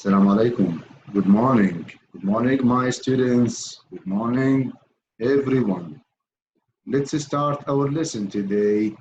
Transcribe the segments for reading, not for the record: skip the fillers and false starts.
Assalamu alaikum. Good morning. Good morning, my students. Good morning, everyone. Let's start our lesson today.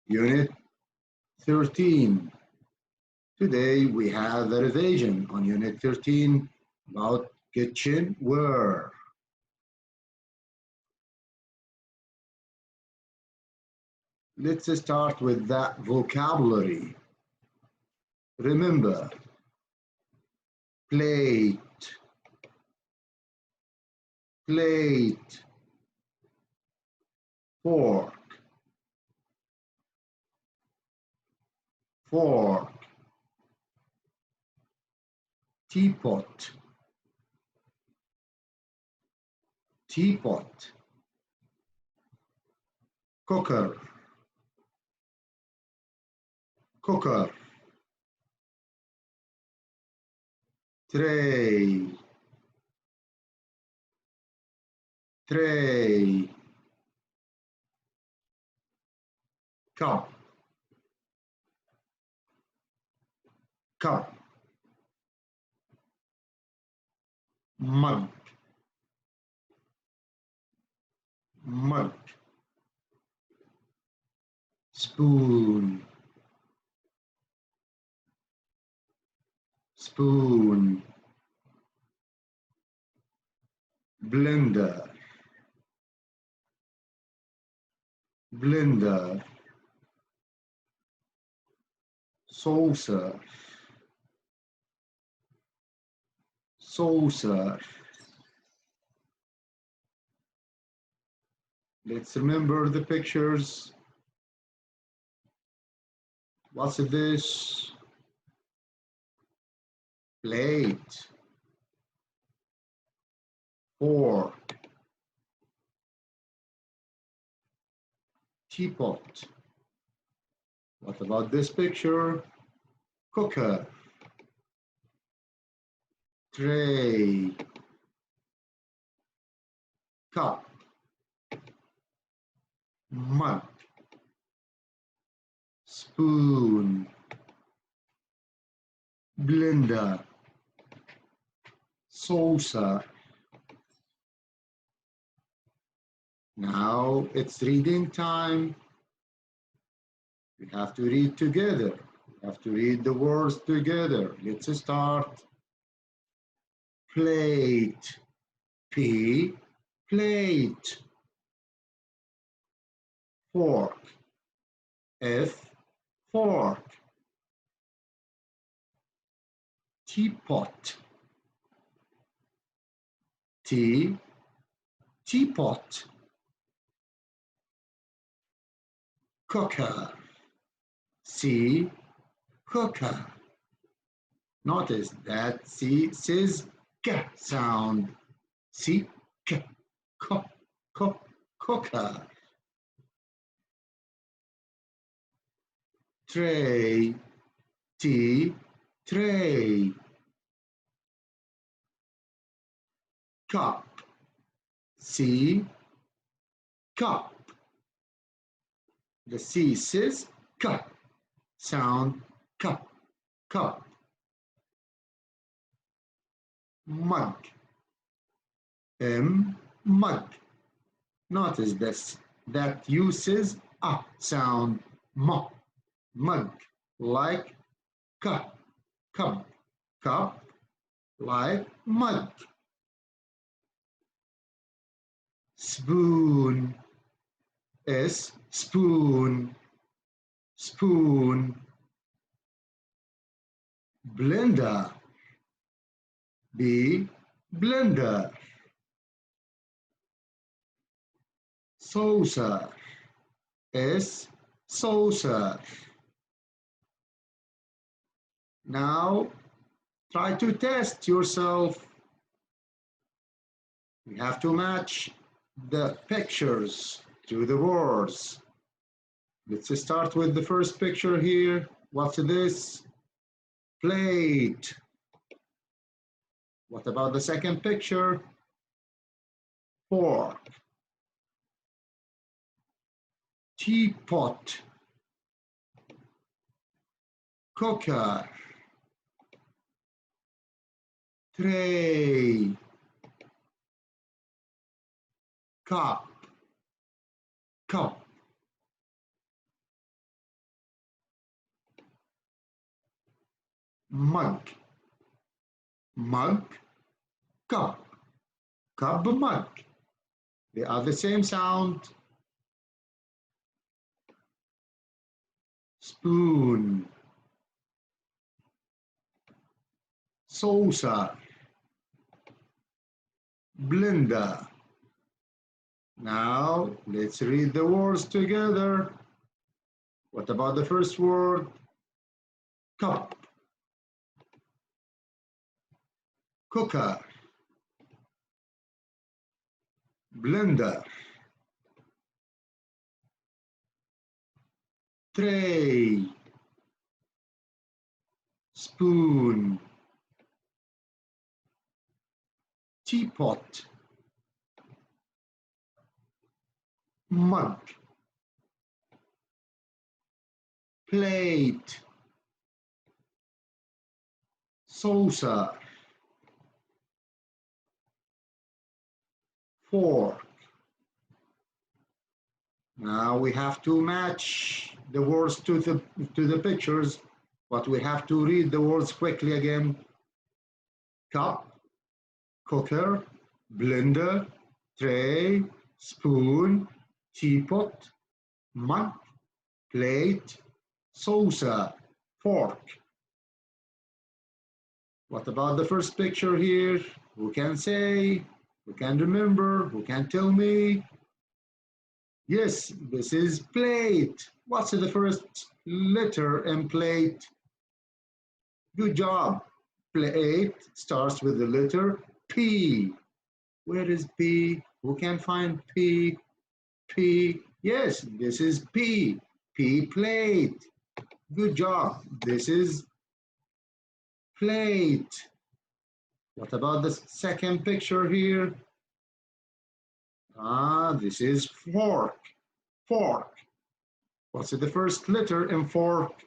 Unit 13. Today we have a revision on Unit 13 about kitchenware. Let's start with that vocabulary. Remember, plate, fork, teapot, cooker, tray, cup, mug, spoon, blender, saucer, Let's remember the pictures. What's this? Plate, fork, teapot. What about this picture? Cooker, tray, cup, mug, spoon, blender, saucer. Now it's reading time. We have to read together. We have to read the words together. Let's start. Plate, plate. Fork, fork. Teapot, teapot. Cooker, cooker. Notice that C says K sound. C, K, cooker. Tray, tray. Cup, cup. The C says cup, sound cup. Mug, mug. Notice this, that uses a sound mug, like cup, like mug. Spoon, spoon. Blender, blender. Saucer, saucer. Now try to test yourself. We have to match the pictures to the words. Let's start with the first picture here. What's this? Plate. What about the second picture? Fork. Teapot. Cooker. tray, cup, cup, mug, mug, cup, cup, mug. They are the same sound. Spoon, saucer, blender. Now let's read the words together. What about the first word? Cup, cooker, blender, tray, spoon, teapot, mug, plate, saucer, fork. Now we have to match the words to the pictures, but we have to read the words quickly again. Cup, cooker, blender, tray, spoon, teapot, mug, plate, saucer, fork. What about the first picture here? Who can say? Who can remember? Who can tell me? Yes, this is plate. What's the first letter in plate? Good job. Plate starts with the letter P. Where is P? Who can find P? P. Yes, this is P. P plate. Good job. This is plate. What about the second picture here? This is fork. Fork. What's the first letter in fork?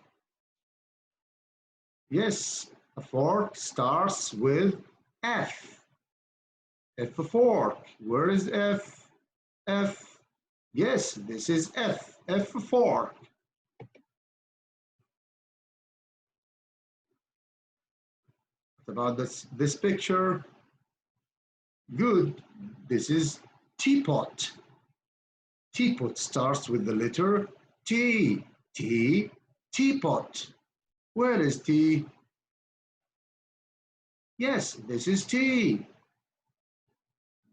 Yes, a fork starts with F. F for fork. Where is F? F. Yes, this is F. F for fork. What about this picture? Good. This is teapot. Teapot starts with the letter T. T. Teapot. Where is T? Yes, this is T.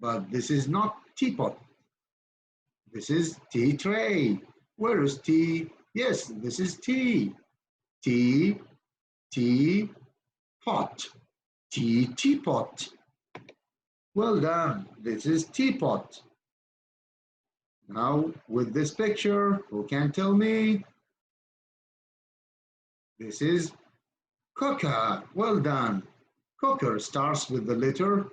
But this is not teapot. This is tea tray. Where is T? Yes, this is T. Tea, tea, pot. Tea, teapot. Well done. This is teapot. Now, with this picture, who can tell me? This is cooker. Well done. Cooker starts with the letter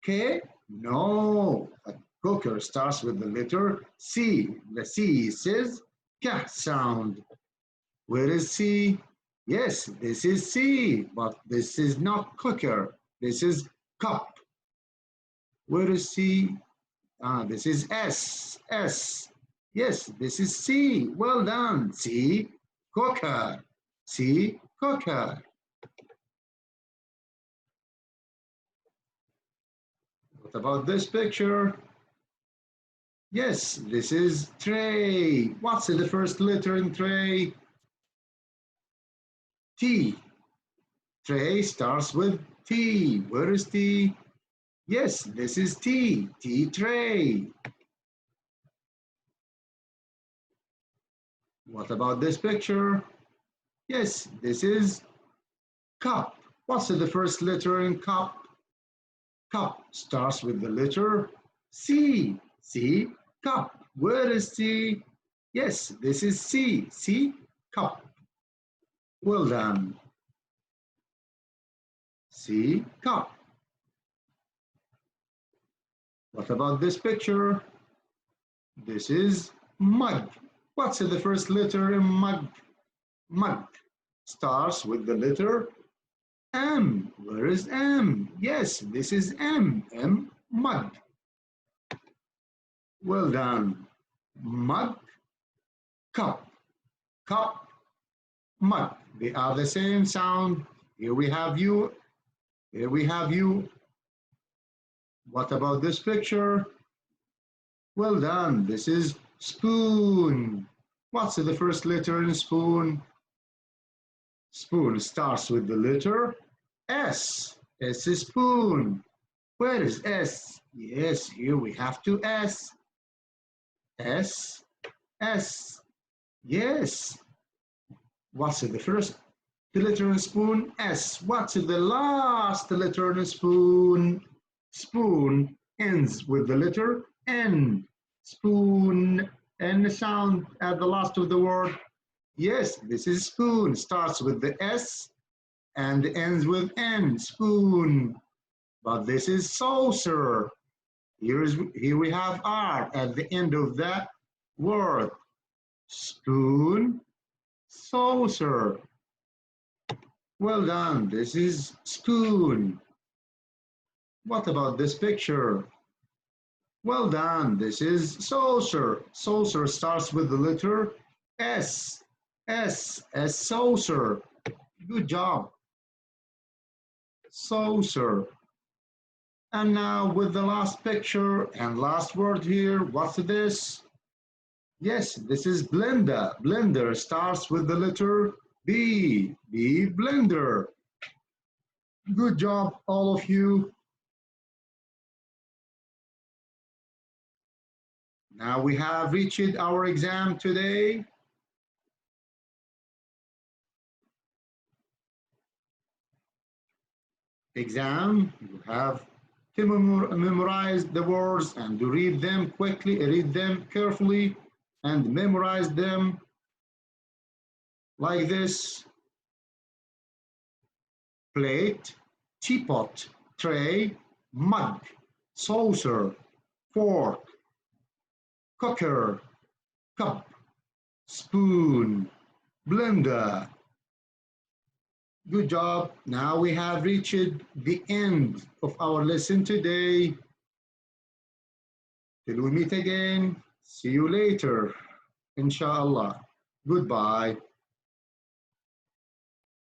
K? No. A cooker starts with the letter C. The C says K sound. Where is C? Yes, this is C, but this is not cooker. This is cup. Where is C? This is S. S. Yes, this is C. Well done. C, cooker. C, cooker. What about this picture? Yes, this is tray. What's the first letter in tray? T. Tray starts with T. Where is T? Yes, this is T. Tea tray. What about this picture? Yes, this is cup. What's the first letter in cup? Cup starts with the letter C. C, cup. Where is C? Yes, this is C. C, cup. Well done. C, cup. What about this picture? This is mug. What's the first letter in mug? Mug starts with the letter M. Where is M? Yes, this is M. M, mug. Well done. Mug, cup. Cup, mug. They are the same sound. Here we have you. Here we have you. What about this picture? Well done. This is spoon. What's the first letter in spoon? Spoon starts with the letter S. S is spoon. Where is S? Yes, here we have to S. S, S. Yes. What's the first letter in spoon? S. What's the last letter in spoon? Spoon ends with the letter N. Spoon. N sound at the last of the word. Yes, this is spoon. Starts with the S and ends with N. Spoon. But this is saucer. Here we have R at the end of that word. Spoon, saucer. Well done. This is spoon. What about this picture? Well done. This is saucer. Saucer starts with the letter S. S as saucer. Good job. Saucer. And now with the last picture and last word here, what's this? Yes, this is blender. Blender starts with the letter B. B, blender. Good job, all of you. Now we have reached our exam today. Exam, you have to memorize the words and to read them quickly, read them carefully, and memorize them like this. Plate, teapot, tray, mug, saucer, fork, cooker, cup, spoon, blender. Good job. Now we have reached the end of our lesson today. Till we meet again, see you later, inshallah. Goodbye.